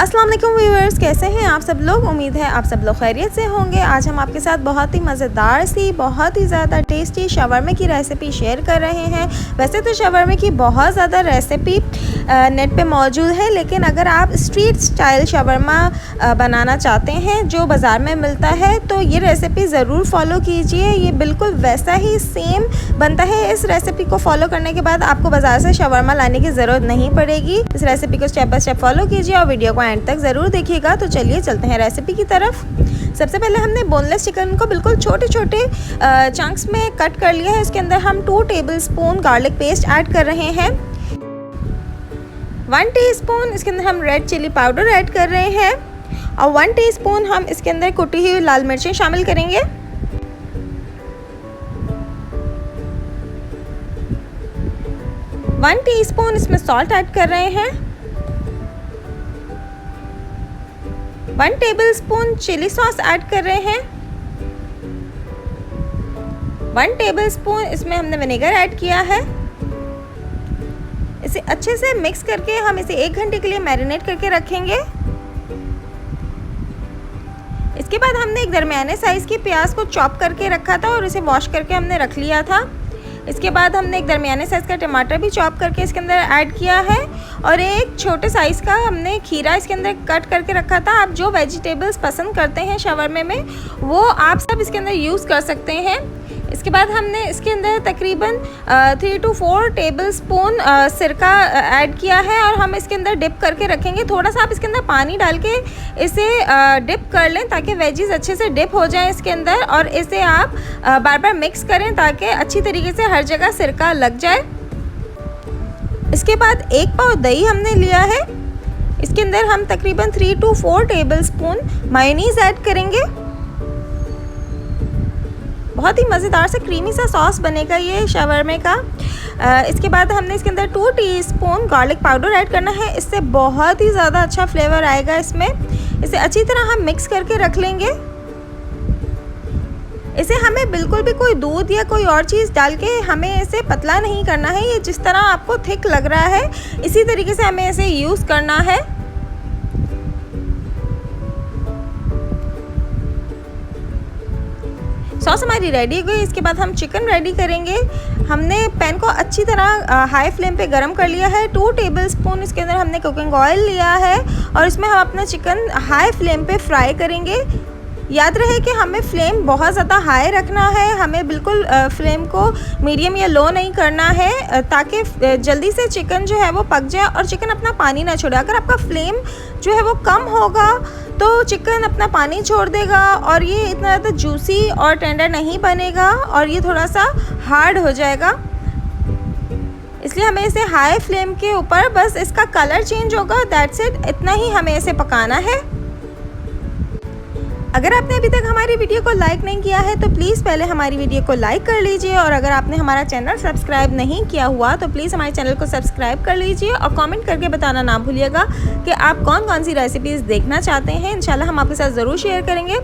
अस्सलाम वालेकुम व्यूअर्स, कैसे हैं आप सब लोग। उम्मीद है आप सब लोग खैरियत से होंगे। आज हम आपके साथ बहुत ही मज़ेदार सी, बहुत ही ज़्यादा टेस्टी शवरमा की रेसिपी शेयर कर रहे हैं। वैसे तो शवरमा की बहुत ज़्यादा रेसिपी नेट पे मौजूद है, लेकिन अगर आप स्ट्रीट स्टाइल शवरमा बनाना चाहते हैं जो बाज़ार में मिलता है तो ये रेसिपी ज़रूर फॉलो कीजिए। ये बिल्कुल वैसा ही सेम बनता है। इस रेसिपी को फॉलो करने के बाद आपको बाज़ार से शवरमा लाने की ज़रूरत नहीं पड़ेगी। इस रेसिपी को स्टेप बाय स्टेप फॉलो कीजिए और वीडियो को एंड तक ज़रूर देखिएगा। तो चलिए चलते हैं रेसिपी की तरफ। सबसे पहले हमने बोनलेस चिकन को बिल्कुल छोटे छोटे चंक्स में कट कर लिया है। इसके अंदर हम 2 टेबलस्पून गार्लिक पेस्ट ऐड कर रहे हैं। 1 टीस्पून इसके अंदर हम रेड चिली पाउडर ऐड कर रहे हैं और 1 टीस्पून हम इसके अंदर कुटी हुई लाल मिर्चें शामिल करेंगे। वन टीस्पून इसमें सॉल्ट ऐड कर रहे हैं। 1 टेबलस्पून चिली सॉस ऐड कर रहे हैं। 1 टेबलस्पून इसमें हमने विनेगर ऐड किया है। इसे अच्छे से मिक्स करके हम इसे 1 घंटे के लिए मैरिनेट करके रखेंगे। इसके बाद हमने एक दरमियाने साइज़ की प्याज को चॉप करके रखा था और इसे वॉश करके हमने रख लिया था। इसके बाद हमने एक दरमियाने साइज़ का टमाटर भी चॉप करके इसके अंदर ऐड किया है और एक छोटे साइज़ का हमने खीरा इसके अंदर कट करके रखा था। आप जो वेजिटेबल्स पसंद करते हैं शवरमा में वो आप सब इसके अंदर यूज़ कर सकते हैं। इसके बाद हमने इसके अंदर तकरीबन 3 to 4 टेबलस्पून सिरका ऐड किया है और हम इसके अंदर डिप करके रखेंगे। थोड़ा सा आप इसके अंदर पानी डाल के इसे डिप कर लें ताकि वेजीज अच्छे से डिप हो जाएं इसके अंदर, और इसे आप बार बार मिक्स करें ताकि अच्छी तरीके से हर जगह सिरका लग जाए। इसके बाद 1 पाव दही हमने लिया है। इसके अंदर हम तकरीबन 3 to 4 टेबलस्पून मेयोनीज़ ऐड करेंगे। बहुत ही मज़ेदार से क्रीमी सा सॉस बनेगा ये शवरमा का। इसके बाद हमने इसके अंदर 2 टीस्पून गार्लिक पाउडर ऐड करना है। इससे बहुत ही ज़्यादा अच्छा फ्लेवर आएगा इसमें। इसे अच्छी तरह हम मिक्स करके रख लेंगे। इसे हमें बिल्कुल भी कोई दूध या कोई और चीज़ डाल के हमें इसे पतला नहीं करना है। ये जिस तरह आपको थिक लग रहा है इसी तरीके से हमें इसे यूज़ करना है। सॉस हमारी रेडी हो गई। इसके बाद हम चिकन रेडी करेंगे। हमने पैन को अच्छी तरह हाई फ्लेम पे गरम कर लिया है। 2 टेबलस्पून इसके अंदर हमने कुकिंग ऑयल लिया है और इसमें हम अपना चिकन हाई फ्लेम पे फ्राई करेंगे। याद रहे कि हमें फ्लेम बहुत ज़्यादा हाई रखना है, हमें बिल्कुल फ्लेम को मीडियम या लो नहीं करना है ताकि जल्दी से चिकन जो है वो पक जाए और चिकन अपना पानी ना छोड़े। अगर आपका फ्लेम जो है वो कम होगा तो चिकन अपना पानी छोड़ देगा और ये इतना ज़्यादा जूसी और टेंडर नहीं बनेगा और ये थोड़ा सा हार्ड हो जाएगा। इसलिए हमें इसे हाई फ्लेम के ऊपर बस इसका कलर चेंज होगा, दैट्स इट, इतना ही हमें इसे पकाना है। अगर आपने अभी तक हमारी वीडियो को लाइक नहीं किया है तो प्लीज़ पहले हमारी वीडियो को लाइक कर लीजिए, और अगर आपने हमारा चैनल सब्सक्राइब नहीं किया हुआ तो प्लीज़ हमारे चैनल को सब्सक्राइब कर लीजिए और कमेंट करके बताना ना भूलिएगा कि आप कौन कौन सी रेसिपीज़ देखना चाहते हैं। इंशाल्लाह हम आपके साथ ज़रूर शेयर करेंगे।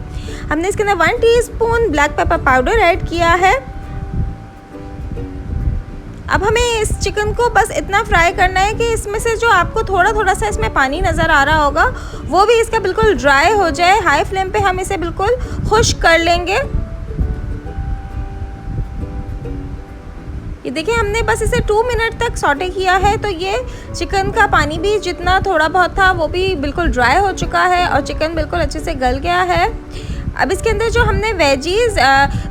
हमने इसके अंदर 1 teaspoon black pepper powder add किया है। अब हमें इस चिकन को बस इतना फ्राई करना है कि इसमें से जो आपको थोड़ा थोड़ा सा इसमें पानी नज़र आ रहा होगा वो भी इसका बिल्कुल ड्राई हो जाए। हाई फ्लेम पे हम इसे बिल्कुल खुश्क कर लेंगे। ये देखिए हमने बस इसे 2 मिनट तक सॉटे किया है तो ये चिकन का पानी भी जितना थोड़ा बहुत था वो भी बिल्कुल ड्राई हो चुका है और चिकन बिल्कुल अच्छे से गल गया है। अब इसके अंदर जो हमने वेजीज़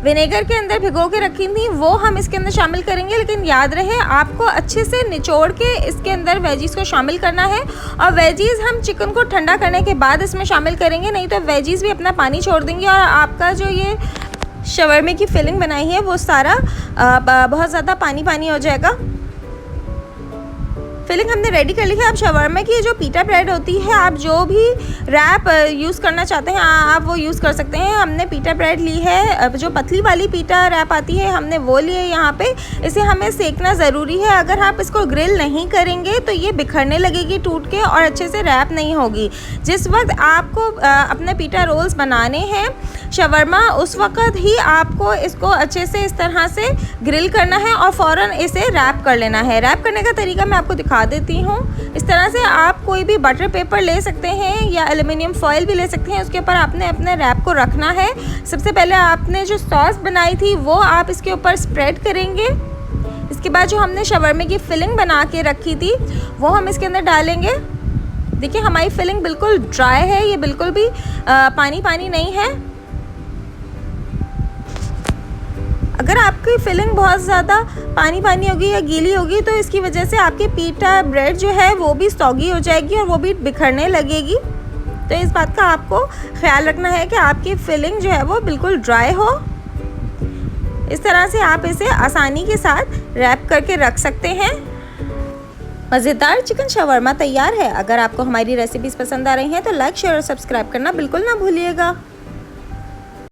विनेगर के अंदर भिगो के रखी थी वो हम इसके अंदर शामिल करेंगे, लेकिन याद रहे आपको अच्छे से निचोड़ के इसके अंदर वेजीज़ को शामिल करना है और वेजीज़ हम चिकन को ठंडा करने के बाद इसमें शामिल करेंगे, नहीं तो वेजीज़ भी अपना पानी छोड़ देंगी और आपका जो ये शवरमा की फिलिंग बनाई है वो सारा बहुत ज़्यादा पानी पानी हो जाएगा। फिलिंग हमने रेडी कर ली है। अब शवरमा की जो पीटा ब्रेड होती है, आप जो भी रैप यूज़ करना चाहते हैं आप वो यूज़ कर सकते हैं। हमने पीटा ब्रेड ली है, जो पतली वाली पीटा रैप आती है हमने वो ली है यहाँ पे। इसे हमें सेकना ज़रूरी है। अगर आप इसको ग्रिल नहीं करेंगे तो ये बिखरने लगेगी टूट के और अच्छे से रैप नहीं होगी। जिस वक्त आपको अपने पीटा रोल्स बनाने हैं शवरमा, उस वक्त ही आपको इसको अच्छे से इस तरह से ग्रिल करना है और फ़ौरन इसे रैप कर लेना है। रैप करने का तरीका मैं आपको दिखा दिखा देती हूँ। इस तरह से आप कोई भी बटर पेपर ले सकते हैं या एल्युमिनियम फॉइल भी ले सकते हैं। उसके ऊपर आपने अपने रैप को रखना है। सबसे पहले आपने जो सॉस बनाई थी वो आप इसके ऊपर स्प्रेड करेंगे। इसके बाद जो हमने शवरमे की फिलिंग बना के रखी थी वो हम इसके अंदर डालेंगे। देखिए हमारी फिलिंग बिल्कुल ड्राई है, ये बिल्कुल भी पानी पानी नहीं है। अगर आपकी फिलिंग बहुत ज़्यादा पानी पानी होगी या गीली होगी तो इसकी वजह से आपकी पीटा ब्रेड जो है वो भी सॉगी हो जाएगी और वो भी बिखरने लगेगी। तो इस बात का आपको ख्याल रखना है कि आपकी फिलिंग जो है वो बिल्कुल ड्राई हो। इस तरह से आप इसे आसानी के साथ रैप करके रख सकते हैं। मज़ेदार चिकन शवरमा तैयार है। अगर आपको हमारी रेसिपीज़ पसंद आ रही हैं तो लाइक, शेयर और सब्सक्राइब करना बिल्कुल ना भूलिएगा।